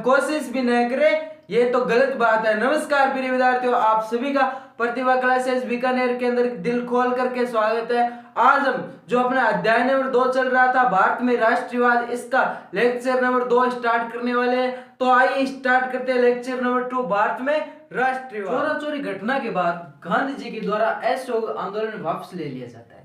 कोशिश भी न करें, ये तो गलत बात है। नमस्कार प्रिय विद्यार्थियों, आप सभी का प्रतिभा क्लासेस बीकानेर के अंदर दिल खोल करके स्वागत है। आज हम जो अपना अध्याय नंबर 2 चल रहा था भारत में राष्ट्रवाद, इसका लेक्चर नंबर 2 स्टार्ट करने वाले हैं। तो आइए स्टार्ट करते हैं लेक्चर नंबर 2 भारत में राष्ट्रवाद। चोरा चोरी घटना के बाद गांधी जी के द्वारा असहयोग आंदोलन वापस ले लिया जाता है।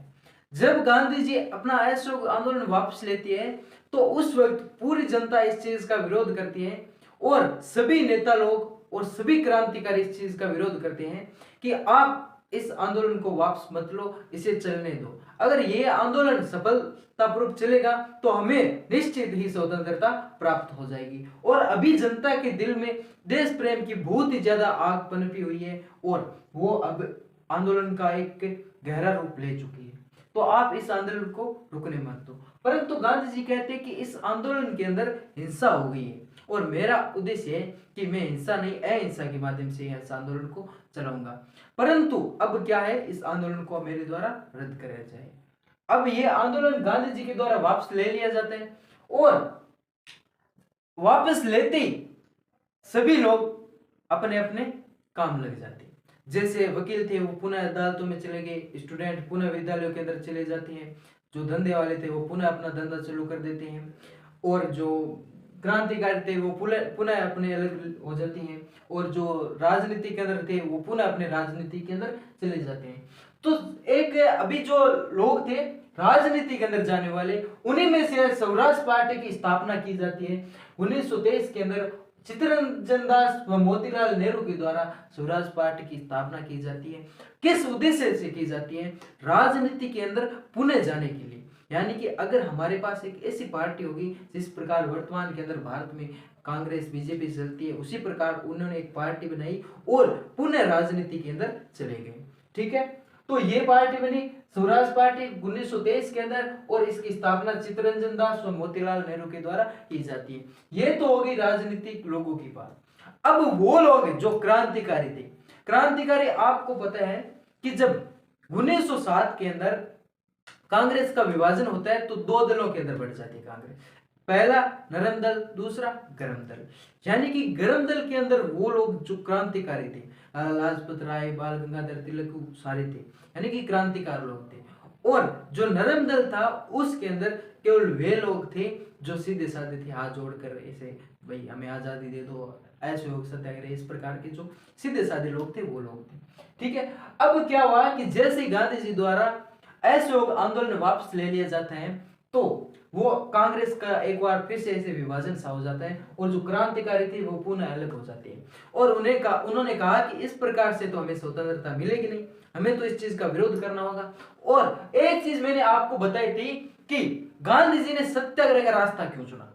जब गांधी जी अपना असहयोग आंदोलन वापस लेती है तो उस वक्त पूरी जनता इस चीज का विरोध करती है और सभी नेता लोग और सभी क्रांतिकारी इस चीज का विरोध करते हैं कि आप इस आंदोलन को वापस मत लो, इसे चलने दो। अगर ये आंदोलन सफलतापूर्वक चलेगा तो हमें निश्चित ही स्वतंत्रता प्राप्त हो जाएगी। और अभी जनता के दिल में देश प्रेम की बहुत ही ज्यादा आग पनपी हुई है और वो अब आंदोलन का एक गहरा रूप ले चुकी है। तो आप इस आंदोलन को रुकने मत दो। परंतु गांधी जी कहते हैं कि इस आंदोलन के अंदर हिंसा हो गई है और मेरा उद्देश्य है कि मैं हिंसा नहीं अहिंसा के माध्यम से इस आंदोलन को चलाऊंगा। परंतु अब क्या है, इस आंदोलन को मेरे द्वारा रद्द कराया जाए। अब ये आंदोलन गांधी जी के द्वारा वापस ले लिया जाता है और वापस लेते ही सभी लोग अपने अपने काम लग जाते हैं। जैसे वकील थे वो पुनः अदालतों में चले गए, स्टूडेंट पुनः विद्यालयों के अंदर चले जाते हैं, जो धंधे वाले थे वो पुनः अपना धंधा चालू कर देते हैं और जो क्रांतिकारी थे वो पुनः अपने अलग हो जाती हैं और जो राजनीति के अंदर थे वो पुनः अपने राजनीति के अंदर चले जाते हैं। तो एक अभी जो लोग थे राजनीति के अंदर जाने वाले, उन्हीं में से स्वराज पार्टी की स्थापना की जाती है 1923 के अंदर। चित्तरंजन दास व मोतीलाल नेहरू के द्वारा स्वराज पार्टी की स्थापना की जाती है। किस उद्देश्य से की जाती है? राजनीति के अंदर पुनः जाने के लिए। यानी कि अगर हमारे पास एक ऐसी पार्टी होगी जिस प्रकार वर्तमान के अंदर भारत में कांग्रेस बीजेपी चलती है, उसी प्रकार उन्होंने एक पार्टी बनाई और पुनः राजनीति के अंदर चले गए। ठीक है, तो ये पार्टी बनी स्वराज पार्टी 1923 के अंदर और इसकी स्थापना चित्तरंजन दास और मोतीलाल नेहरू के द्वारा की जाती है। ये तो होगी राजनीतिक लोगों की बात। अब वो लोग जो क्रांतिकारी थे, क्रांतिकारी आपको पता है कि जब 1907 के अंदर कांग्रेस का विभाजन होता है तो दो दलों के अंदर बढ़ जाती है कांग्रेस। पहला नरम दल, दूसरा गरम दल। यानी कि गरम दल के अंदर वो लोग जो क्रांतिकारी थे, लाजपत राय, बाल गंगाधर तिलक सारे थे, यानी कि क्रांतिकारी लोग थे। और जो नरम दल था उसके अंदर केवल वे लोग थे जो सीधे साधे थे, हाथ जोड़कर ऐसे भाई हमें आजादी दे दो, असहयोग सत्याग्रह, इस प्रकार के जो सीधे साधे लोग थे वो लोग थे। ठीक है, अब क्या हुआ कि जैसे गांधी जी द्वारा असहयोग आंदोलन वापस ले लिया जाता है तो वो कांग्रेस का एक बार फिर से ऐसे विभाजन सा हो जाता है और जो क्रांतिकारी थे वो पुनः अलग हो जाते हैं। और उन्होंने कहा कि इस प्रकार से तो हमें स्वतंत्रता मिलेगी नहीं, हमें तो इस चीज का विरोध करना होगा। और एक चीज मैंने आपको बताई थी कि गांधी जी ने सत्याग्रह का रास्ता क्यों चुना,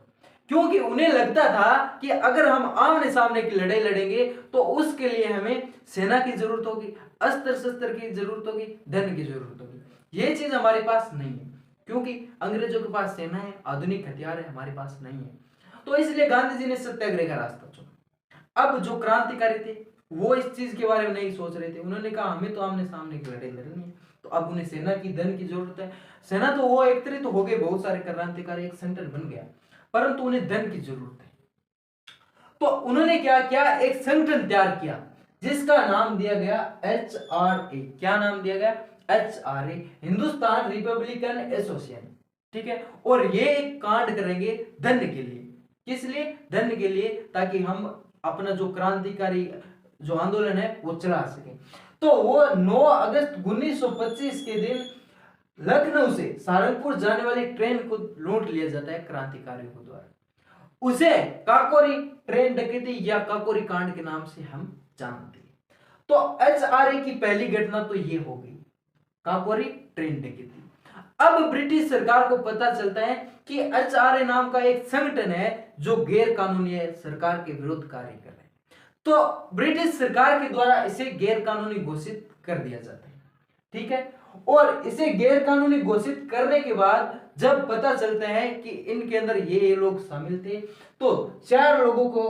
क्योंकि उन्हें लगता था कि अगर हम आमने सामने की लड़ाई लड़ेंगे तो उसके लिए हमें सेना की जरूरत होगी, अस्त्र शस्त्र की जरूरत होगी, धन की जरूरत होगी। ये चीज हमारे पास नहीं है क्योंकि अंग्रेजों के पास सेना है, आधुनिक हथियार है, हमारे पास नहीं है। तो इसलिए गांधी जी ने सत्याग्रह का रास्ता चुना। अब जो क्रांतिकारी थे वो इस चीज के बारे में नहीं सोच रहे थे। उन्होंने कहा हमें तो आमने सामने की लड़ाई लड़नी है, तो अब उन्हें सेना की, धन की जरूरत है। सेना तो वो एक तरह तो हो गए, बहुत सारे क्रांतिकारी, एक सेंटर बन गया, परंतु उन्हें धन की जरूरत है। तो उन्होंने क्या किया, एक संगठन तैयार किया जिसका नाम दिया गया HRA। क्या नाम दिया गया? HRA, Hindustan Republican association. ठीक है, और ये एक कांड करेंगे धन के लिए। किस लिए? धन के लिए, ताकि हम अपना जो क्रांतिकारी जो आंदोलन है वो चला सके। तो वो 9 अगस्त 1925 के दिन लखनऊ से सहारनपुर जाने वाली ट्रेन को लूट लिया जाता है क्रांतिकारियों के द्वारा। उसे काकोरी ट्रेन डकैती या काकोरी कांड के नाम से हम जानते हैं। तो HRA की पहली घटना तो ये हो गई, काकोरी ट्रेन डकैती। अब ब्रिटिश सरकार को पता चलता है कि HRA नाम का एक संगठन है जो गैर कानूनी है, सरकार के विरुद्ध कार्य कर रहा है। तो ब्रिटिश सरकार के द्वारा इसे गैर कानूनी घोषित कर दिया जाता है। ठीक है, और इसे गैर कानूनी घोषित करने के बाद जब पता चलता है कि इनके अंदर ये लोग शामिल थे तो 4 लोगों को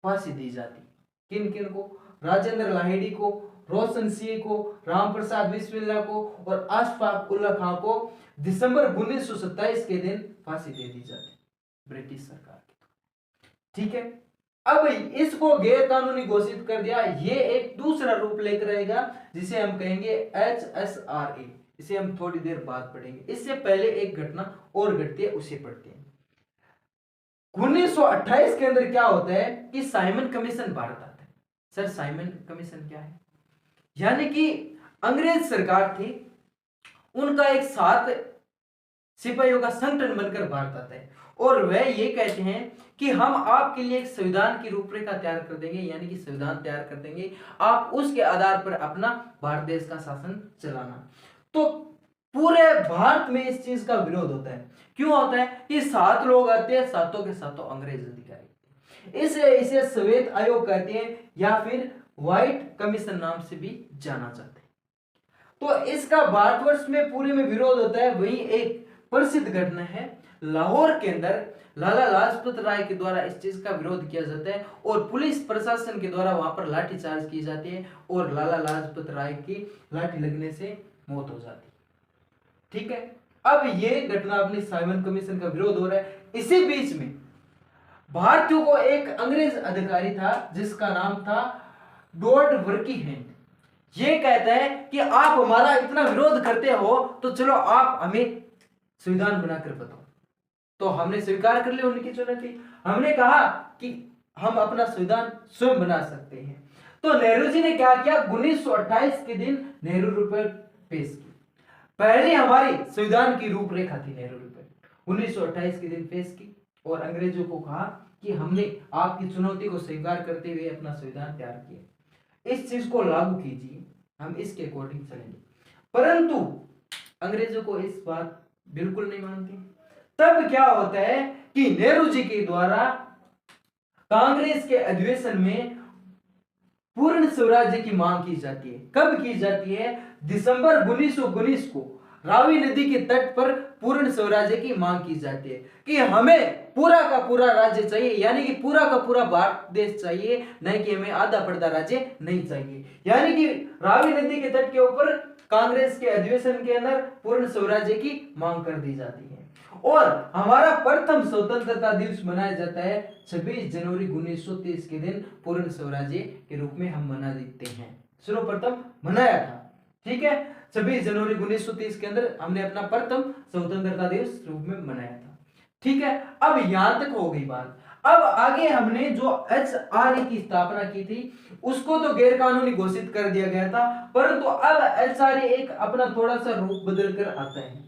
फांसी दी जाती। किन किन को? राजेंद्र लाहिड़ी को, रोशन सिंह को, रामप्रसाद बिस्मिल्ला को और अशफाक उल्ला खां को दिसंबर 1927 के दिन फांसी दे दी जाती ब्रिटिश सरकार की। ठीक है। अब इसको गैर कानूनी घोषित कर दिया, ये एक दूसरा रूप लेकर आएगा जिसे हम कहेंगे HSRA। इसे हम थोड़ी देर बाद पढ़ेंगे। इससे पहले एक घटना और घटती है, उसे पढ़ते हैं। 1928 के अंदर क्या होता है कि साइमन कमीशन भारत आता है। सर साइमन कमीशन क्या है? यानी कि अंग्रेज सरकार थी, उनका एक 7 सिपाहियों का संगठन बनकर भारत आता है और वह ये कहते हैं कि हम आपके लिए एक संविधान की रूपरेखा तैयार कर देंगे, यानी कि संविधान तैयार कर देंगे, आप उसके आधार पर अपना भारत देश का शासन चलाना। तो पूरे भारत में इस चीज का विरोध होता है। क्यों होता है? कि 7 लोग आते हैं, सातों के सातों अंग्रेज अधिकारी। इसे श्वेत आयोग कहते हैं या फिर व्हाइट कमीशन नाम से भी जाना जाता है। तो इसका भारतवर्ष में पूरे में विरोध होता है। वही एक प्रसिद्ध घटना है लाहौर के अंदर लाला लाजपत राय के द्वारा इस चीज का विरोध किया जाता है और पुलिस प्रशासन के द्वारा वहां पर लाठीचार्ज की जाती है और लाला लाजपत राय की लाठी लगने से मौत हो जाती है। ठीक है। अब ये घटना अपनी साइमन कमीशन का विरोध हो रहा है। इसी बीच में भारतीयों को एक अंग्रेज अधिकारी था जिसका नाम था डॉर्ड वर्कीहैंड। ये कहता है कि आप हमारा इतना विरोध करते हो तो चलो आप हमें संविधान बनाकर बताओ। तो हमने स्वीकार कर लिया उनकी चुनौती। हमने कहा कि हम अपना संविधान स्वयं बना सकते हैं। तो नेहरू जी ने क्या किया? 1928 के दिन नेहरू रिपोर्ट पेश की। पहले हमारी संविधान की रूपरेखा थी नेहरू रिपोर्ट, 1928 के दिन पेश की और अंग्रेजों को कहा कि हमने आपकी चुनौती को स्वीकार करते हुए अपना संविधान तैयार किया, इस चीज को लागू कीजिए, हम इसके अकॉर्डिंग चलेंगे। परंतु अंग्रेजों को इस बात बिल्कुल नहीं मानती। तब क्या होता है कि नेहरू जी के द्वारा कांग्रेस के अधिवेशन में पूर्ण स्वराज्य की मांग की जाती है। कब की जाती है? दिसंबर 1919 को रावी नदी के तट पर पूर्ण स्वराज्य की मांग की जाती है कि हमें पूरा का पूरा राज्य चाहिए, यानी कि पूरा का पूरा भारत देश चाहिए, नहीं कि हमें आधा पड़ता राज्य नहीं चाहिए। यानी कि रावी नदी के तट के ऊपर कांग्रेस के अधिवेशन के अंदर पूर्ण स्वराज्य की मांग कर दी जाती है। और हमारा प्रथम स्वतंत्रता दिवस मनाया जाता है 26 जनवरी 1930 के दिन, पूर्ण स्वराज्य के रूप में हम मना देते हैं। सर्वप्रथम मनाया था। ठीक है, 26 जनवरी 1930 के अंदर हमने अपना प्रथम स्वतंत्रता दिवस रूप में मनाया था। ठीक है, अब यहां तक हो गई बात। अब आगे हमने जो HRA की स्थापना की थी उसको तो गैर कानूनी घोषित कर दिया गया था, परंतु अब HRA एक अपना थोड़ा सा रूप बदल कर आता है।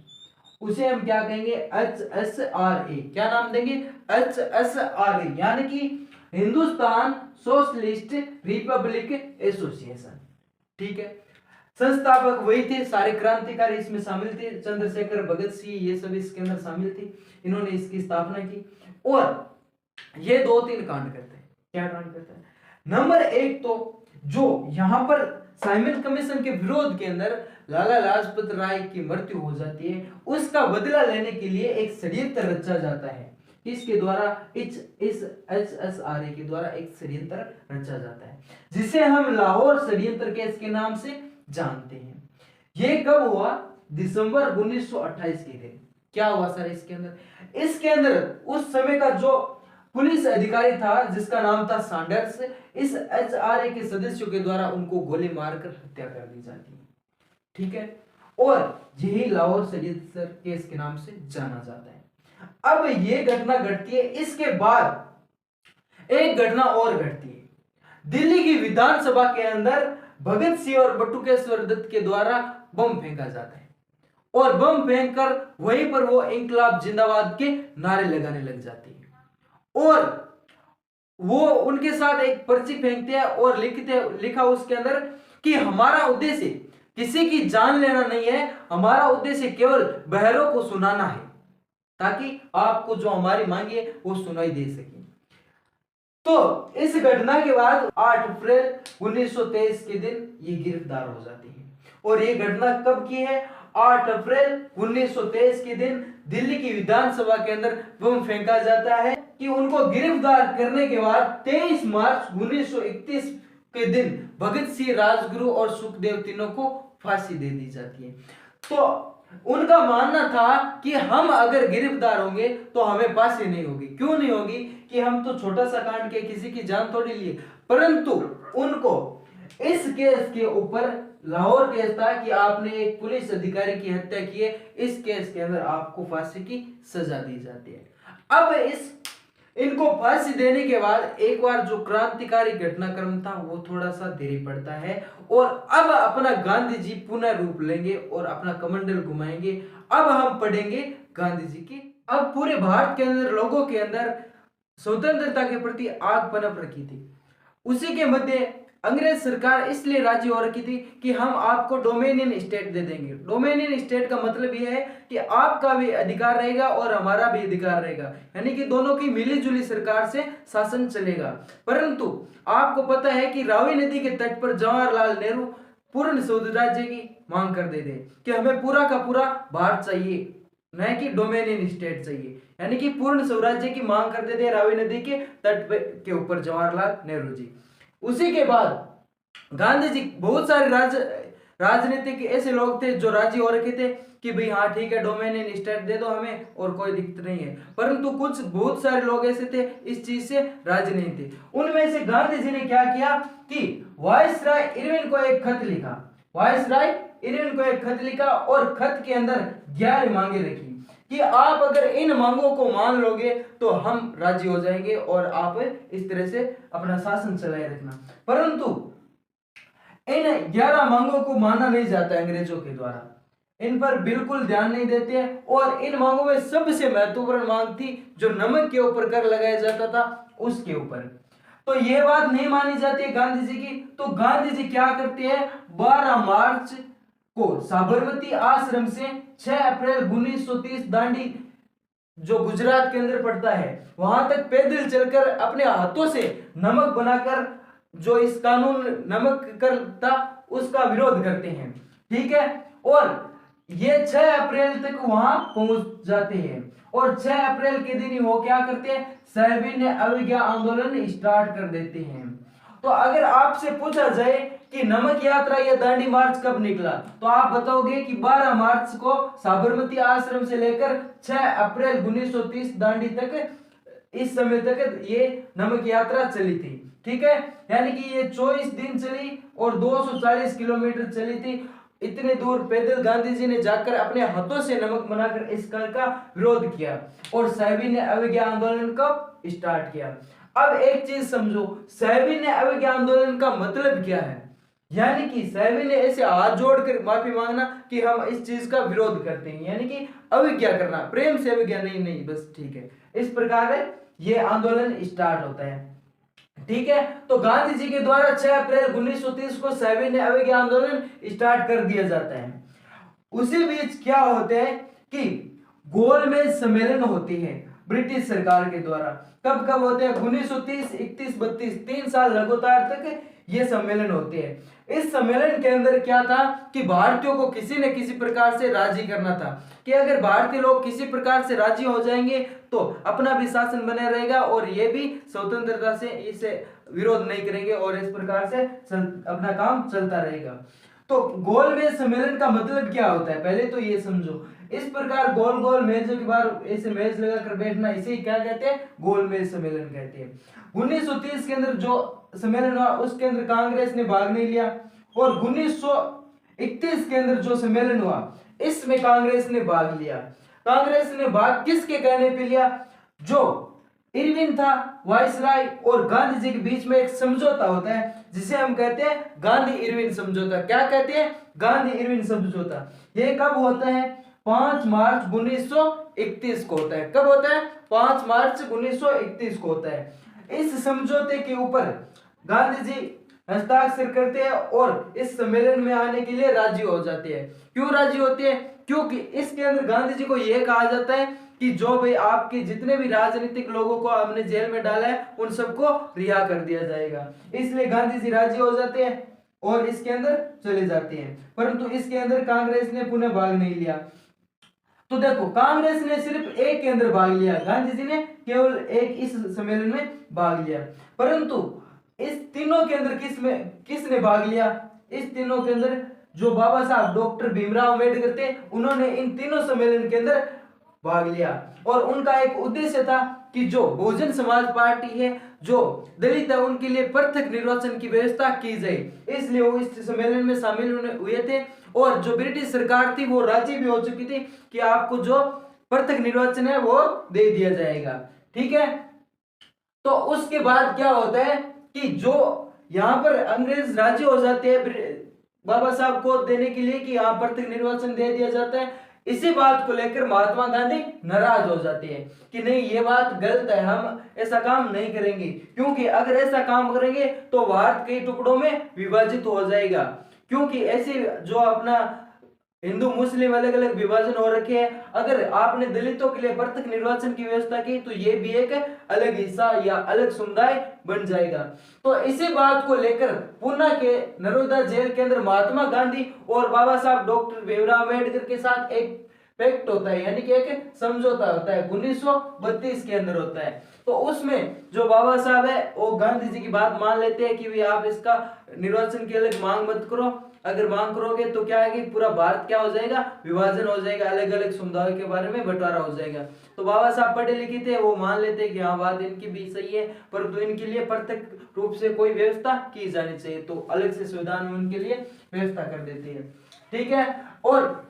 उसे हम क्या कहेंगे? HSRA। क्या नाम देंगे? HSRA, यानी कि हिंदुस्तान सोशलिस्ट रिपब्लिक एसोसिएशन। ठीक है, संस्थापक वही थे, सारे क्रांतिकारी इसमें शामिल थे, चंद्रशेखर, भगत सिंह, ये सब इसके अंदर शामिल थे। इन्होंने इसकी स्थापना की और ये 2-3 कांड करते हैं। क्या कांड करते हैं? नंबर 1 तो जो यहां पर साइमन कमीशन के विरोध के अंदर लाला लाजपत राय की मृत्यु हो जाती है, उसका बदला लेने के लिए एक षड्यंत्र रचा जाता है। इसके द्वारा इस HSRA के द्वारा एक षड्यंत्र रचा जाता है जिसे हम लाहौर षड्यंत्र केस के नाम से जानते हैं। ये कब हुआ? दिसंबर 1928 के दिन। क्या हुआ सर इसके अंदर? इसके अंदर उस समय का जो पुलिस अधिकारी था जिसका नाम था सैंडर्स, इस HRA के सदस्यों के द्वारा उनको गोली मारकर हत्या कर दी जाती है। ठीक है, और यही लाहौर षड्यंत्र केस के नाम से जाना जाता है। अब ये घटना घटती है, इसके बाद एक घटना और घटती है। दिल्ली की विधानसभा के अंदर भगत सिंह और बटुकेश्वर दत्त के द्वारा बम फेंका जाता है और बम फेंककर वहीं पर वो इंकलाब जिंदाबाद के नारे लगाने लग जाती है और वो उनके साथ एक पर्ची फेंकते हैं और लिखा उसके अंदर कि हमारा उद्देश्य किसी की जान लेना नहीं है, हमारा उद्देश्य केवल बहरों को सुनाना है ताकि आपको जो हमारी मांगी है वो सुनाई दे सके। तो इस घटना के बाद 8 अप्रैल 1923 के दिन ये गिरफ्तार हो जाती है। और ये घटना कब की है? 8 अप्रैल 1923 के दिन दिल्ली की विधानसभा के अंदर बम फेंका जाता है कि उनको गिरफ्तार करने के बाद 23 मार्च 1931 के दिन भगत सिंह, राजगुरु और सुखदेव तीनों को फांसी दे दी जाती है। तो उनका मानना था कि हम अगर गिरफ्तार होंगे तो हमें फांसी नहीं होगी। क्यों नहीं होगी? कि हम तो छोटा सा कांड के किसी की जान थोड़ी लिए। परंतु उनको इस केस के ऊपर, लाहौर केस था कि आपने एक पुलिस अधिकारी की हत्या की है, इस केस के अंदर आपको फांसी की सजा दी जाती है। अब इनको फांसी देने के बाद एक बार जो क्रांतिकारी घटनाक्रम था वो थोड़ा सा धीरे पड़ता है, और अब अपना गांधी जी पुनः रूप लेंगे और अपना कमंडल घुमाएंगे। अब हम पढ़ेंगे गांधी जी की। अब पूरे भारत के अंदर लोगों के अंदर स्वतंत्रता के प्रति आग पनप रखी थी। उसी के मध्य अंग्रेज सरकार इसलिए राजी हो रखी थी कि हम आपको डोमेनियन स्टेट दे देंगे। डोमेनियन स्टेट का मतलब यह है कि आपका भी अधिकार रहेगा और हमारा भी अधिकार रहेगा, यानी कि दोनों की मिलीजुली सरकार से शासन चलेगा। परंतु आपको पता है कि रावी नदी के तट पर जवाहरलाल नेहरू पूर्ण स्वराज्य की मांग कर देते कि हमें पूरा का पूरा भारत चाहिए, न कि डोमेनियन स्टेट चाहिए, यानी कि पूर्ण स्वराज्य की मांग करते थे रावी नदी के तट के ऊपर जवाहरलाल नेहरू जी। उसी के बाद गांधी जी, बहुत सारे राजनीतिक ऐसे लोग थे जो राजी हो रखे थे कि भाई हाँ ठीक है, डोमेनियन स्टेट दे दो हमें और कोई दिक्कत नहीं है। परंतु कुछ बहुत सारे लोग ऐसे थे इस चीज से राजी नहीं थे। उनमें से गांधी जी ने क्या किया कि वायसराय इरविन को एक खत लिखा। वायसराय इरविन को एक खत लिखा और खत के अंदर 11 मांगे रखी कि आप अगर इन मांगों को मान लोगे तो हम राजी हो जाएंगे और आप इस तरह से अपना शासन चलाए रखना। परंतु इन 11 मांगों को माना नहीं जाता अंग्रेजों के द्वारा, इन पर बिल्कुल ध्यान नहीं देते। और इन मांगों में सबसे महत्वपूर्ण मांग थी जो नमक के ऊपर कर लगाया जाता था उसके ऊपर, तो यह बात नहीं मानी जाती है गांधी जी की। तो गांधी जी क्या करते हैं, 12 मार्च को साबरमती आश्रम से 6 अप्रैल 1930 दांडी जो गुजरात के अंदर पड़ता है वहां तक पैदल चलकर अपने हाथों से नमक बनाकर, जो इस कानून नमक कर था उसका विरोध करते हैं। ठीक है, और ये 6 अप्रैल तक वहां पहुंच जाते हैं और 6 अप्रैल के दिन ही वो क्या करते हैं, सविनय अवज्ञा आंदोलन स्टार्ट कर देते हैं। तो अगर आपसे पूछा जाए कि नमक यात्रा या दांडी मार्च कब निकला, तो आप बताओगे कि 12 मार्च को साबरमती आश्रम से लेकर 6 अप्रैल 1930 दांडी तक, इस समय तक ये नमक यात्रा चली थी। ठीक है, यानी कि ये 24 दिन चली और 240 किलोमीटर चली थी। इतने दूर पैदल गांधी जी ने जाकर अपने हाथों से नमक बनाकर इस कर का विरोध किया और सविनय अवज्ञा आंदोलन को स्टार्ट किया। अब एक चीज समझो, सविनय अवज्ञा आंदोलन का मतलब क्या है, यानी कि सविनय ऐसे हाथ जोड़कर माफी मांगना कि हम इस चीज का विरोध करते हैं, यानी कि अवज्ञा करना, प्रेम से अवज्ञा नहीं, नहीं बस ठीक है। इस प्रकार ये आंदोलन स्टार्ट होता है। ठीक है, तो गांधी जी के द्वारा 6 अप्रैल 1930 को सविनय अवज्ञा आंदोलन स्टार्ट कर दिया जाता है। उसी बीच क्या होते हैं कि गोलमेज सम्मेलन होती है ब्रिटिश सरकार के द्वारा। कब कब होते हैं, 1930, 31, 32, 3 साल लगातार तक ये सम्मेलन होते हैं। इस सम्मेलन के अंदर क्या था कि भारतीयों को किसी न किसी प्रकार से राजी करना था कि अगर भारतीय लोग किसी प्रकार से राजी हो जाएंगे तो अपना भी शासन बना रहेगा और ये भी स्वतंत्रता से इसे विरोध नहीं करेंगे और इस प्रकार से अपना काम चलता रहेगा। तो गोलमेज सम्मेलन का मतलब क्या होता है, पहले तो ये समझो। इस प्रकार गोल गोल मेजों के बाहर ऐसे मेज लगाकर बैठना, इसे क्या कहते हैं, गोलमेज सम्मेलन कहते हैं। 1930 के अंदर जो सम्मेलन हुआ उसके अंदर कांग्रेस ने भाग नहीं लिया और 1931 के अंदर जो सम्मेलन हुआ इसमें कांग्रेस ने भाग लिया। कांग्रेस ने भाग किसके कहने पे लिया, जो इरविन था वायसराय और गांधी जी के बीच में एक समझौता होता है जिसे हम कहते हैं गांधी इरविन समझौता। क्या कहते हैं, गांधी इरविन समझौता। ये कब होता है, 5 मार्च 1931 को होता है। कब होता है, 5 मार्च 1931 को होता है। इस समझौते के ऊपर गांधी जी हस्ताक्षर करते हैं और इस सम्मेलन में आने के लिए राजी हो जाते हैं। क्यों राजी होते हैं, क्योंकि इसके अंदर गांधी जी को यह कहा जाता है कि जो भाई आपके जितने भी राजनीतिक लोगों को हमने जेल में डाला है उन सबको रिहा कर दिया जाएगा। इसलिए गांधी जी राजी हो जाते हैं और इसके अंदर चले जाते हैं। परंतु इसके अंदर कांग्रेस ने पुनः भाग नहीं लिया। तो देखो, कांग्रेस ने सिर्फ एक के अंदर भाग लिया, गांधी जी ने केवल एक इस सम्मेलन में भाग लिया। परंतु इस तीनों के अंदर किसने भाग लिया, इस तीनों के अंदर जो बाबा साहब डॉक्टर भीमराव अम्बेडकर थे, उन्होंने इन तीनों सम्मेलन के अंदर भाग लिया और उनका एक उद्देश्य था कि जो बहुजन समाज पार्टी है, जो दलित है, उनके लिए पृथक निर्वाचन की व्यवस्था की जाए, इसलिए वो इस सम्मेलन में शामिल हुए थे। और जो ब्रिटिश सरकार थी वो राजी भी हो चुकी थी कि आपको जो पृथक निर्वाचन है वो दे दिया जाएगा, ठीक है। तो उसके बाद क्या होता है कि जो यहाँ पर अंग्रेज राजी हो जाते हैं बाबा साहब को देने के लिए कि यहाँ पृथक निर्वाचन दे दिया जाता है। इसी बात को लेकर महात्मा गांधी नाराज हो जाते हैं कि नहीं, ये बात गलत है, हम ऐसा काम नहीं करेंगे, क्योंकि अगर ऐसा काम करेंगे तो भारत कई टुकड़ों में विभाजित हो जाएगा। क्योंकि ऐसे जो अपना हिंदू मुस्लिम अलग अलग विभाजन हो रखे हैं, अगर आपने दलितों के लिए पृथक निर्वाचन की व्यवस्था की तो ये भी एक अलग हिस्सा या अलग समुदाय बन जाएगा। तो इसी बात को लेकर पूना के नरोदा जेल के अंदर महात्मा गांधी और बाबा साहब डॉक्टर भीमराव अम्बेडकर के साथ एक पैक्ट होता है, यानी कि एक समझौता होता है, 1932 के अंदर होता है। तो उसमें जो बाबा साहब है वो गांधी जी की बात मान लेते हैं कि भाई आप इसका निर्वाचन की अलग मांग मत करो, अगर मांग करोगे तो क्या है कि पूरा भारत क्या हो जाएगा, विभाजन हो जाएगा, अलग अलग समुदायों के बारे में बंटवारा हो जाएगा। तो बाबा साहब पढ़े लिखे थे, वो मान लेते हैं कि हाँ बात इनकी भी सही है, परंतु इनके लिए पृथक रूप से कोई व्यवस्था की जानी चाहिए, तो अलग से संविधान में उनके लिए व्यवस्था कर देते हैं, ठीक है। और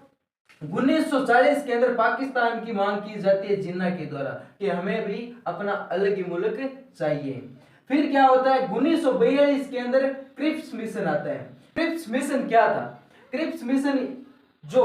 1940 के अंदर पाकिस्तान की मांग की जाती है जिन्ना के द्वारा कि हमें भी अपना अलग ही मुल्क चाहिए। फिर क्या होता है, 1942 के अंदर क्रिप्स मिशन आता है। क्रिप्स मिशन क्या था? क्रिप्स मिशन जो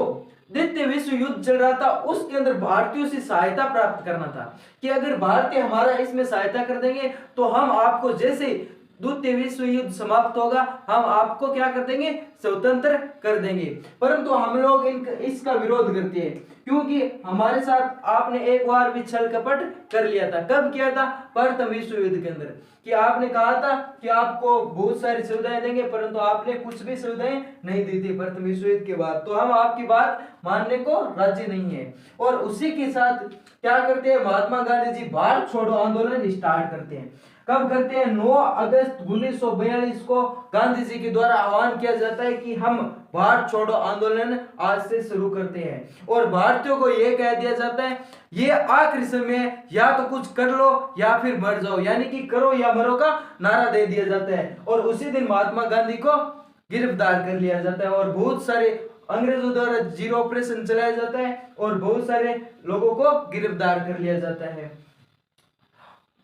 द्वितीय विश्व युद्ध चल रहा था उसके अंदर भारतीयों से सहायता प्राप्त करना था कि अगर भारतीय हमारा इसमें सहायता कर देंगे तो हम आपको, जैसे द्वितीय विश्व युद्ध समाप्त होगा, हम आपको क्या कर देंगे, स्वतंत्र कर देंगे। परंतु हम लोग इसका विरोध करते हैं क्योंकि हमारे साथ आपने एक बार भी छल कपट कर लिया था। कब किया था? प्रथम विश्व युद्ध के अंदर, कि आपने कहा था कि आपको बहुत सारी सुविधाएं देंगे, परंतु आपने कुछ भी सुविधाएं नहीं दी थी प्रथम विश्व युद्ध के बाद, तो हम आपकी बात मानने को राजी नहीं है। और उसी के साथ क्या करते हैं, महात्मा गांधी जी भारत छोड़ो आंदोलन स्टार्ट करते हैं। कब करते हैं? 9 अगस्त 1942 को गांधी जी के द्वारा आह्वान किया जाता है कि हम भारत छोड़ो आंदोलन आज से शुरू करते हैं और भारतीयों को यह कह दिया जाता है ये आखिरी समय है, या तो कुछ कर लो या फिर मर जाओ, यानी कि करो या मरो का नारा दे दिया जाता है। और उसी दिन महात्मा गांधी को गिरफ्तार कर लिया जाता है और बहुत सारे अंग्रेजों द्वारा जीरो ऑपरेशन चलाया जाता है और बहुत सारे लोगों को गिरफ्तार कर लिया जाता है।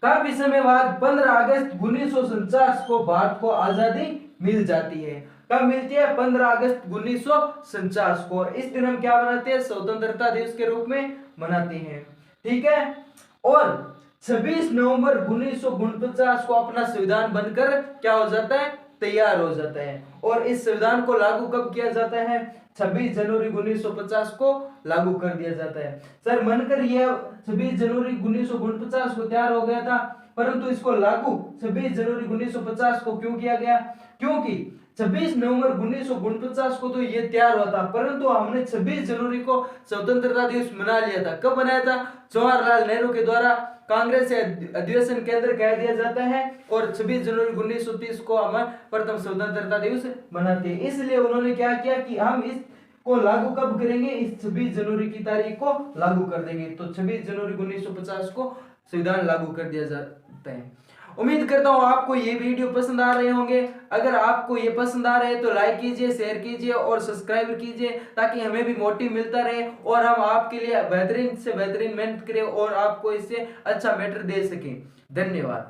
काफी समय बाद 15 अगस्त 1949 को भारत को आजादी मिल जाती है। कब मिलती है? 15 अगस्त 1949 को। इस दिन हम क्या मनाते हैं? स्वतंत्रता दिवस के रूप में मनाते हैं, ठीक है। और 26 नवंबर 1949 को अपना संविधान बनकर क्या हो जाता है? तैयार हो जाता है। और इस संविधान को लागू कब किया जाता है? 26 जनवरी 1950 को लागू कर दिया जाता है। सर बनकर यह 26 जनवरी 1949 को तैयार हो गया था, परंतु इसको लागू 26 जनवरी 1950 को क्यों किया गया? क्योंकि 26 नवंबर 1949 को तो ये तैयार हुआ था, परंतु हमने 26 जनवरी को स्वतंत्रता दिवस मना लिया था। कब बनाया था? जवाहरलाल नेहरू के द्वारा कांग्रेस अधिवेशन के अंदर कह दिया जाता है और 26 जनवरी 1930 को हम प्रथम स्वतंत्रता दिवस मनाते हैं। इसलिए उन्होंने क्या किया कि हम इस को लागू कब करेंगे? इस 26 जनवरी की तारीख को लागू कर देंगे। तो 26 जनवरी 1950 को संविधान लागू कर दिया जाता है। उम्मीद करता हूँ आपको ये वीडियो पसंद आ रहे होंगे। अगर आपको ये पसंद आ रहे हैं तो लाइक कीजिए, शेयर कीजिए और सब्सक्राइब कीजिए ताकि हमें भी मोटिव मिलता रहे और हम आपके लिए बेहतरीन से बेहतरीन मेहनत करें और आपको इससे अच्छा मैटर दे सकें। धन्यवाद।